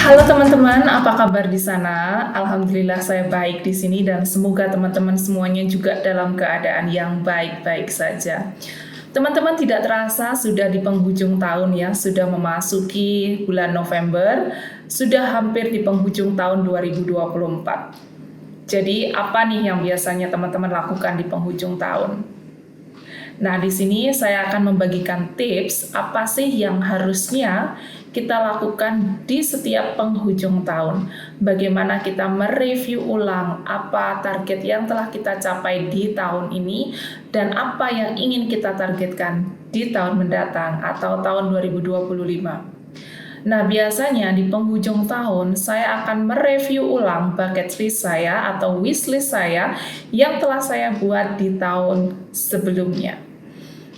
Halo teman-teman, apa kabar di sana? Alhamdulillah saya baik di sini dan semoga teman-teman semuanya juga dalam keadaan yang baik-baik saja. Teman-teman tidak terasa sudah di penghujung tahun ya, sudah memasuki bulan November, sudah hampir di penghujung tahun 2024. Jadi apa nih yang biasanya teman-teman lakukan di penghujung tahun? Nah, di sini saya akan membagikan tips apa sih yang harusnya kita lakukan di setiap penghujung tahun. Bagaimana kita mereview ulang apa target yang telah kita capai di tahun ini dan apa yang ingin kita targetkan di tahun mendatang atau tahun 2025. Nah, biasanya di penghujung tahun saya akan mereview ulang bucket list saya atau wish list saya yang telah saya buat di tahun sebelumnya.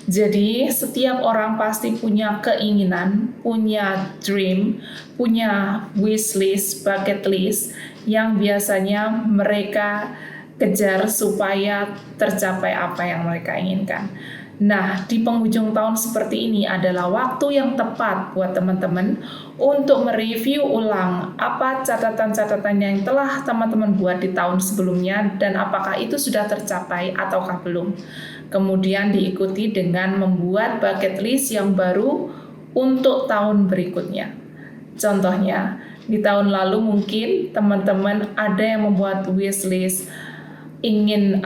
Jadi, setiap orang pasti punya keinginan, punya dream, punya wish list, bucket list yang biasanya mereka kejar supaya tercapai apa yang mereka inginkan. Nah, di penghujung tahun seperti ini adalah waktu yang tepat buat teman-teman untuk mereview ulang apa catatan-catatan yang telah teman-teman buat di tahun sebelumnya dan apakah itu sudah tercapai ataukah belum. Kemudian diikuti dengan membuat bucket list yang baru untuk tahun berikutnya. Contohnya, di tahun lalu mungkin teman-teman ada yang membuat wish list ingin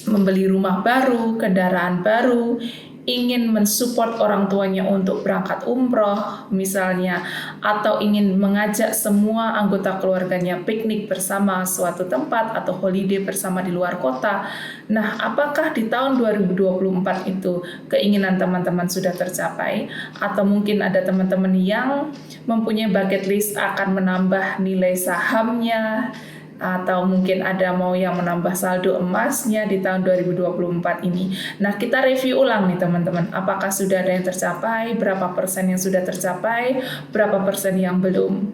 membeli rumah baru, kendaraan baru, ingin mensupport orang tuanya untuk berangkat umroh misalnya, atau ingin mengajak semua anggota keluarganya piknik bersama suatu tempat atau holiday bersama di luar kota. Nah, apakah di tahun 2024 itu keinginan teman-teman sudah tercapai? Atau mungkin ada teman-teman yang mempunyai bucket list akan menambah nilai sahamnya, atau mungkin ada mau yang menambah saldo emasnya di tahun 2024 ini. Nah, kita review ulang nih teman-teman, apakah sudah ada yang tercapai, berapa persen yang sudah tercapai, berapa persen yang belum.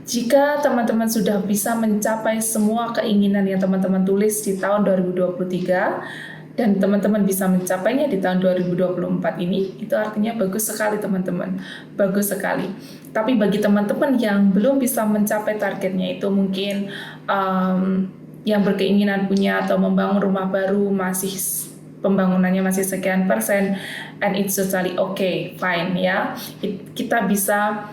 Jika teman-teman sudah bisa mencapai semua keinginan yang teman-teman tulis di tahun 2023, dan teman-teman bisa mencapainya di tahun 2024 ini, itu artinya bagus sekali teman-teman, bagus sekali. Tapi bagi teman-teman yang belum bisa mencapai targetnya itu mungkin yang berkeinginan punya atau membangun rumah baru masih pembangunannya masih sekian persen, and it's totally okay, fine ya. Kita bisa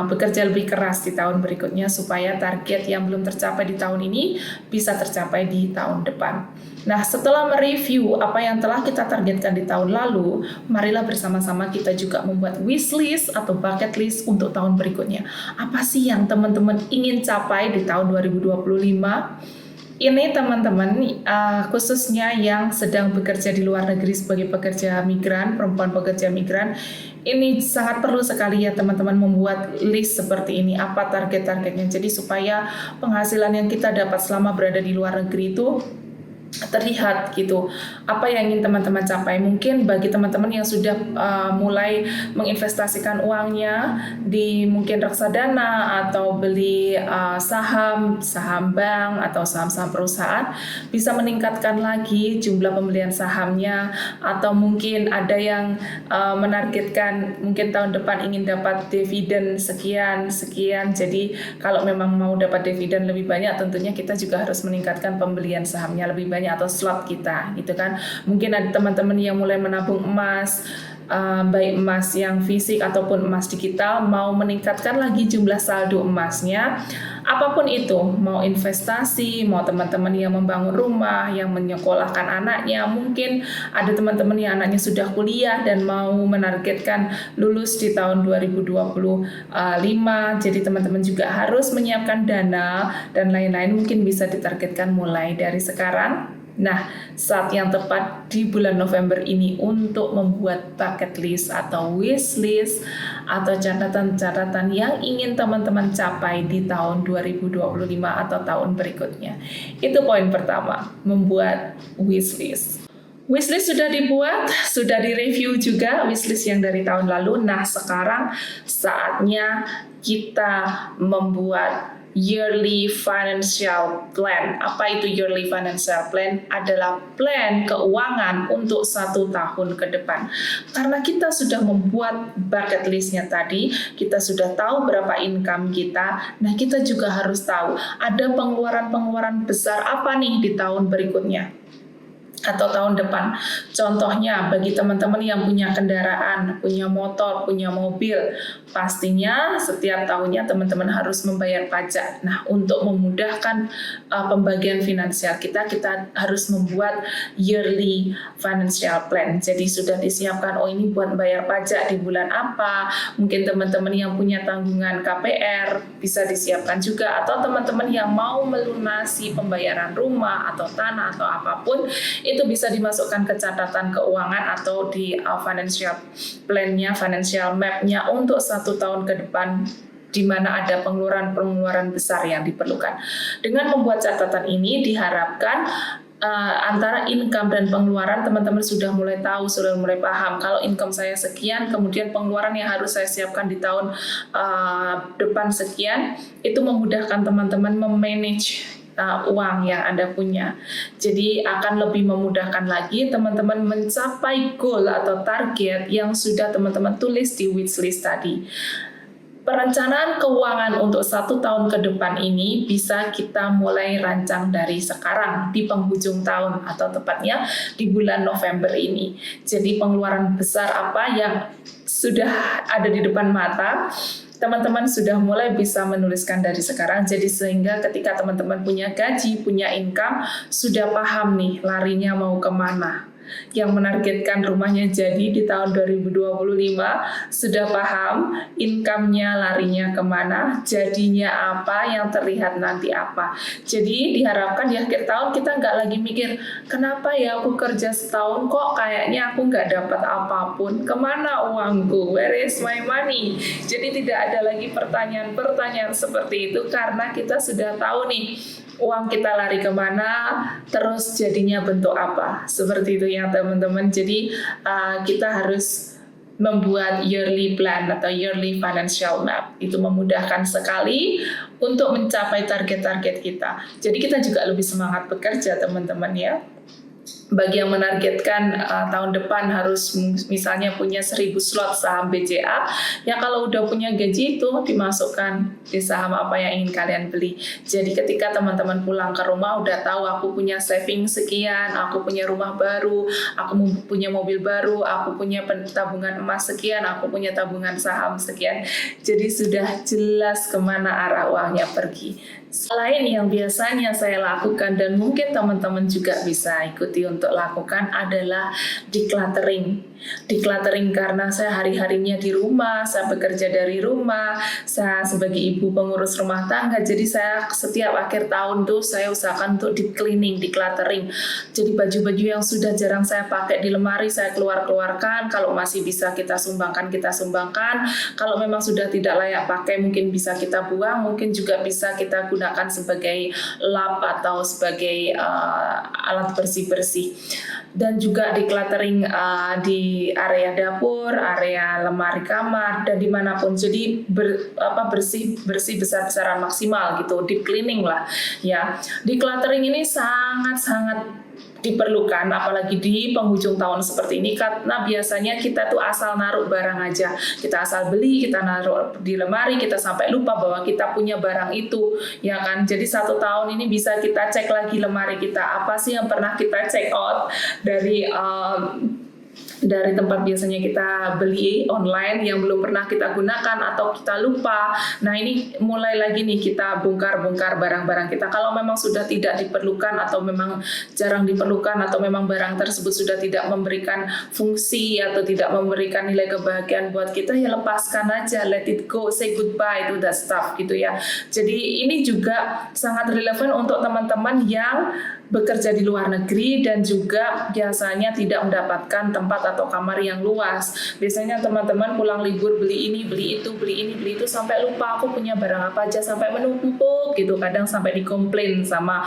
bekerja lebih keras di tahun berikutnya supaya target yang belum tercapai di tahun ini bisa tercapai di tahun depan. Nah, setelah mereview apa yang telah kita targetkan di tahun lalu, marilah bersama-sama kita juga membuat wish list atau bucket list untuk tahun berikutnya. Apa sih yang teman-teman ingin capai di tahun 2025? Ini teman-teman, khususnya yang sedang bekerja di luar negeri sebagai pekerja migran, perempuan pekerja migran, ini sangat perlu sekali ya teman-teman membuat list seperti ini, apa target-targetnya. Jadi supaya penghasilan yang kita dapat selama berada di luar negeri itu terlihat gitu apa yang ingin teman-teman capai. Mungkin bagi teman-teman yang sudah mulai menginvestasikan uangnya di mungkin reksadana atau beli saham bank atau saham-saham perusahaan, bisa meningkatkan lagi jumlah pembelian sahamnya, atau mungkin ada yang menargetkan mungkin tahun depan ingin dapat dividen sekian. Jadi kalau memang mau dapat dividen lebih banyak, tentunya kita juga harus meningkatkan pembelian sahamnya lebih banyak atau slot kita gitu kan. Mungkin ada teman-teman yang mulai menabung emas, baik emas yang fisik ataupun emas digital, mau meningkatkan lagi jumlah saldo emasnya. Apapun itu, mau investasi, mau teman-teman yang membangun rumah, yang menyekolahkan anaknya, mungkin ada teman-teman yang anaknya sudah kuliah dan mau menargetkan lulus di tahun 2025, jadi teman-teman juga harus menyiapkan dana dan lain-lain, mungkin bisa ditargetkan mulai dari sekarang. Nah, saat yang tepat di bulan November ini untuk membuat bucket list atau wish list atau catatan-catatan yang ingin teman-teman capai di tahun 2025 atau tahun berikutnya. Itu poin pertama, membuat wish list. Wishlist sudah dibuat, sudah direview juga wishlist yang dari tahun lalu. Nah, sekarang saatnya kita membuat yearly financial plan. Apa itu yearly financial plan? Adalah plan keuangan untuk 1 tahun ke depan. Karena kita sudah membuat bucket listnya tadi, kita sudah tahu berapa income kita, nah kita juga harus tahu ada pengeluaran-pengeluaran besar apa nih di tahun berikutnya atau tahun depan. Contohnya bagi teman-teman yang punya kendaraan, punya motor, punya mobil, pastinya setiap tahunnya teman-teman harus membayar pajak. Nah, untuk memudahkan pembagian finansial kita harus membuat yearly financial plan. Jadi sudah disiapkan, oh ini buat bayar pajak di bulan apa. Mungkin teman-teman yang punya tanggungan KPR bisa disiapkan juga, atau teman-teman yang mau melunasi pembayaran rumah atau tanah atau apapun, itu bisa dimasukkan ke catatan keuangan atau di financial plan-nya, financial map-nya untuk 1 tahun ke depan, di mana ada pengeluaran-pengeluaran besar yang diperlukan. Dengan membuat catatan ini diharapkan antara income dan pengeluaran teman-teman sudah mulai tahu, sudah mulai paham. Kalau income saya sekian, kemudian pengeluaran yang harus saya siapkan di tahun depan sekian, itu memudahkan teman-teman memanage uang yang Anda punya. Jadi akan lebih memudahkan lagi teman-teman mencapai goal atau target yang sudah teman-teman tulis di wishlist tadi. Perencanaan keuangan untuk 1 tahun ke depan ini bisa kita mulai rancang dari sekarang di penghujung tahun, atau tepatnya di bulan November ini. Jadi pengeluaran besar apa yang sudah ada di depan mata, teman-teman sudah mulai bisa menuliskan dari sekarang. Jadi sehingga ketika teman-teman punya gaji, punya income, sudah paham nih larinya mau kemana. Yang menargetkan rumahnya jadi di tahun 2025 sudah paham income-nya larinya kemana, jadinya apa, yang terlihat nanti apa. Jadi diharapkan di akhir tahun kita nggak lagi mikir, kenapa ya aku kerja setahun kok kayaknya aku nggak dapat apapun, kemana uangku, where is my money. Jadi tidak ada lagi pertanyaan-pertanyaan seperti itu, karena kita sudah tahu nih uang kita lari kemana, terus jadinya bentuk apa. Seperti itu ya teman-teman. Jadi kita harus membuat yearly plan atau yearly financial map. Itu memudahkan sekali untuk mencapai target-target kita. Jadi kita juga lebih semangat bekerja teman-teman ya. Bagi yang menargetkan tahun depan harus misalnya punya 1000 slot saham BCA, ya kalau udah punya gaji itu dimasukkan di saham apa yang ingin kalian beli. Jadi ketika teman-teman pulang ke rumah udah tahu aku punya saving sekian, aku punya rumah baru, aku punya mobil baru, aku punya tabungan emas sekian, aku punya tabungan saham sekian. Jadi sudah jelas kemana arah uangnya pergi. Selain yang biasanya saya lakukan dan mungkin teman-teman juga bisa ikuti untuk lakukan adalah decluttering. Decluttering karena saya hari-harinya di rumah, saya bekerja dari rumah, saya sebagai ibu pengurus rumah tangga, jadi saya setiap akhir tahun tuh saya usahakan untuk deep cleaning, decluttering. Jadi baju-baju yang sudah jarang saya pakai di lemari saya keluarkan, kalau masih bisa kita sumbangkan, kalau memang sudah tidak layak pakai mungkin bisa kita buang, mungkin juga bisa kita gunakan sebagai lap atau sebagai alat bersih-bersih. Dan juga decluttering di area dapur, area lemari kamar, dan dimanapun. Jadi bersih besar-besaran maksimal gitu, deep cleaning lah ya. Decluttering ini sangat-sangat diperlukan apalagi di penghujung tahun seperti ini, karena biasanya kita tuh asal naruh barang aja, kita asal beli, kita naruh di lemari, kita sampai lupa bahwa kita punya barang itu ya kan. Jadi 1 tahun ini bisa kita cek lagi lemari kita, apa sih yang pernah kita check out dari tempat biasanya kita beli online yang belum pernah kita gunakan atau kita lupa. Nah ini mulai lagi nih kita bongkar-bongkar barang-barang kita. Kalau memang sudah tidak diperlukan atau memang jarang diperlukan atau memang barang tersebut sudah tidak memberikan fungsi atau tidak memberikan nilai kebahagiaan buat kita, ya lepaskan aja, let it go, say goodbye to that stuff gitu ya. Jadi ini juga sangat relevan untuk teman-teman yang bekerja di luar negeri dan juga biasanya tidak mendapatkan tempat atau kamar yang luas. Biasanya teman-teman pulang libur beli ini, beli itu, beli ini, beli itu sampai lupa aku punya barang apa aja, sampai menumpuk gitu. Kadang sampai dikomplain sama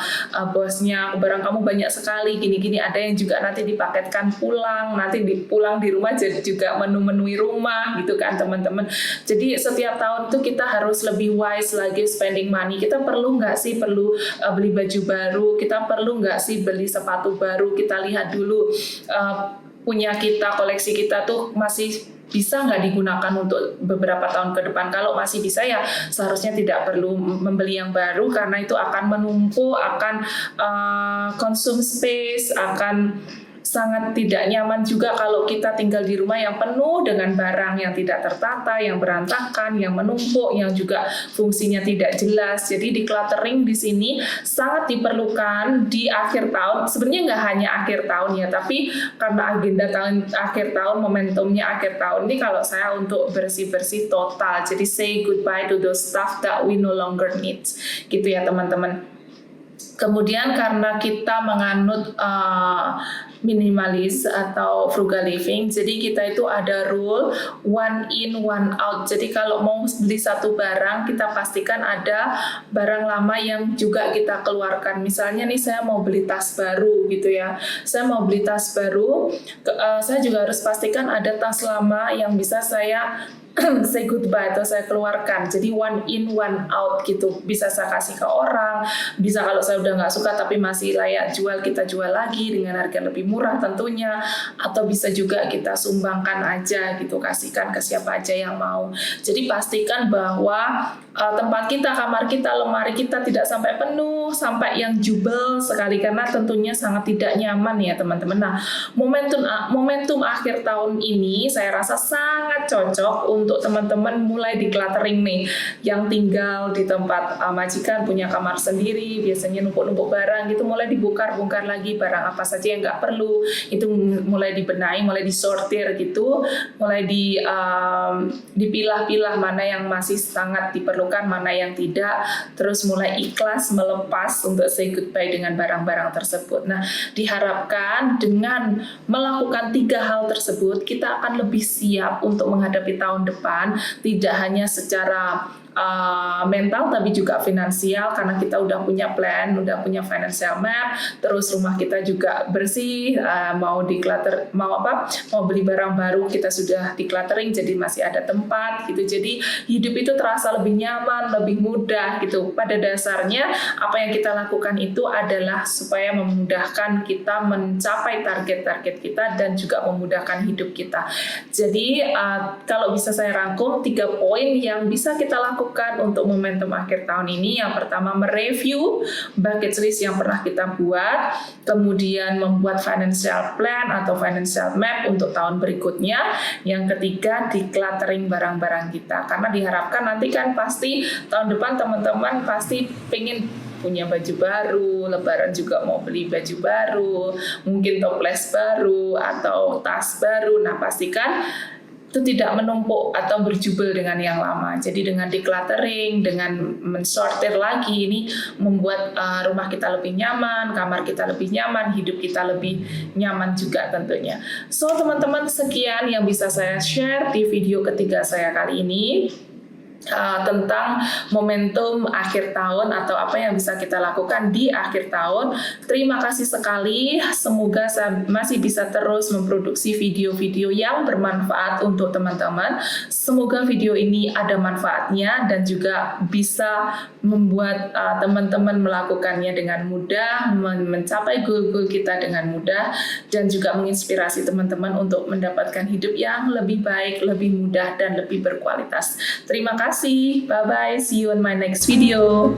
bosnya, barang kamu banyak sekali, gini-gini. Ada yang juga nanti dipaketkan pulang, nanti pulang di rumah jadi juga menu-menui rumah gitu kan teman-teman. Jadi setiap tahun itu kita harus lebih wise lagi spending money. Kita perlu nggak sih beli baju baru? Kita perlu nggak sih beli sepatu baru? Kita lihat dulu punya kita, koleksi kita tuh masih bisa nggak digunakan untuk beberapa tahun ke depan. Kalau masih bisa ya seharusnya tidak perlu membeli yang baru, karena itu akan menumpuk, akan consume space, akan sangat tidak nyaman juga kalau kita tinggal di rumah yang penuh dengan barang yang tidak tertata, yang berantakan, yang menumpuk, yang juga fungsinya tidak jelas. Jadi decluttering di sini sangat diperlukan di akhir tahun. Sebenarnya nggak hanya akhir tahun ya, tapi karena agenda akhir tahun, momentumnya akhir tahun ini kalau saya untuk bersih-bersih total. Jadi say goodbye to those stuff that we no longer need. Gitu ya teman-teman. Kemudian karena kita menganut minimalis atau frugal living, jadi kita itu ada rule one in one out. Jadi kalau mau beli satu barang, kita pastikan ada barang lama yang juga kita keluarkan. Misalnya nih saya mau beli tas baru gitu ya, saya mau beli tas baru, saya juga harus pastikan ada tas lama yang bisa saya say goodbye atau saya keluarkan. Jadi one in one out gitu, bisa saya kasih ke orang, bisa kalau saya udah nggak suka tapi masih layak jual, kita jual lagi dengan harga lebih murah tentunya, atau bisa juga kita sumbangkan aja gitu, kasihkan ke siapa aja yang mau. Jadi pastikan bahwa tempat kita, kamar kita, lemari kita tidak sampai penuh, sampai yang jubel sekali, karena tentunya sangat tidak nyaman ya teman-teman. Nah, momentum akhir tahun ini saya rasa sangat cocok untuk teman-teman mulai decluttering nih, yang tinggal di tempat majikan, punya kamar sendiri, biasanya numpuk-numpuk barang gitu, mulai dibongkar-bongkar lagi barang apa saja yang nggak perlu, itu mulai dibenahi, mulai disortir gitu, mulai dipilah-pilah mana yang masih sangat diperlukan, mana yang tidak, terus mulai ikhlas melepas untuk say goodbye dengan barang-barang tersebut. Nah, diharapkan dengan melakukan 3 hal tersebut, kita akan lebih siap untuk menghadapi tahun depan, tidak hanya secara mental tapi juga finansial, karena kita udah punya plan, udah punya financial map, terus rumah kita juga bersih, mau declutter, mau beli barang baru kita sudah decluttering, jadi masih ada tempat gitu. Jadi hidup itu terasa lebih nyaman, lebih mudah gitu. Pada dasarnya apa yang kita lakukan itu adalah supaya memudahkan kita mencapai target-target kita dan juga memudahkan hidup kita. Jadi kalau bisa saya rangkum 3 poin yang bisa kita lakukan untuk momentum akhir tahun ini. Yang pertama, mereview bucket list yang pernah kita buat, kemudian membuat financial plan atau financial map untuk tahun berikutnya. Yang ketiga, decluttering barang-barang kita, karena diharapkan nanti kan pasti tahun depan teman-teman pasti pengen punya baju baru, lebaran juga mau beli baju baru, mungkin toples baru atau tas baru. Nah, pastikan itu tidak menumpuk atau berjubel dengan yang lama. Jadi dengan decluttering, dengan mensortir lagi, ini membuat rumah kita lebih nyaman, kamar kita lebih nyaman, hidup kita lebih nyaman juga tentunya. So teman-teman, sekian yang bisa saya share di video ketiga saya kali ini. Tentang momentum akhir tahun atau apa yang bisa kita lakukan di akhir tahun. Terima kasih sekali, semoga saya masih bisa terus memproduksi video-video yang bermanfaat untuk teman-teman. Semoga video ini ada manfaatnya dan juga bisa membuat teman-teman melakukannya dengan mudah, mencapai goal-goal kita dengan mudah, dan juga menginspirasi teman-teman untuk mendapatkan hidup yang lebih baik, lebih mudah, dan lebih berkualitas. Terima kasih. Bye-bye. See you in my next video.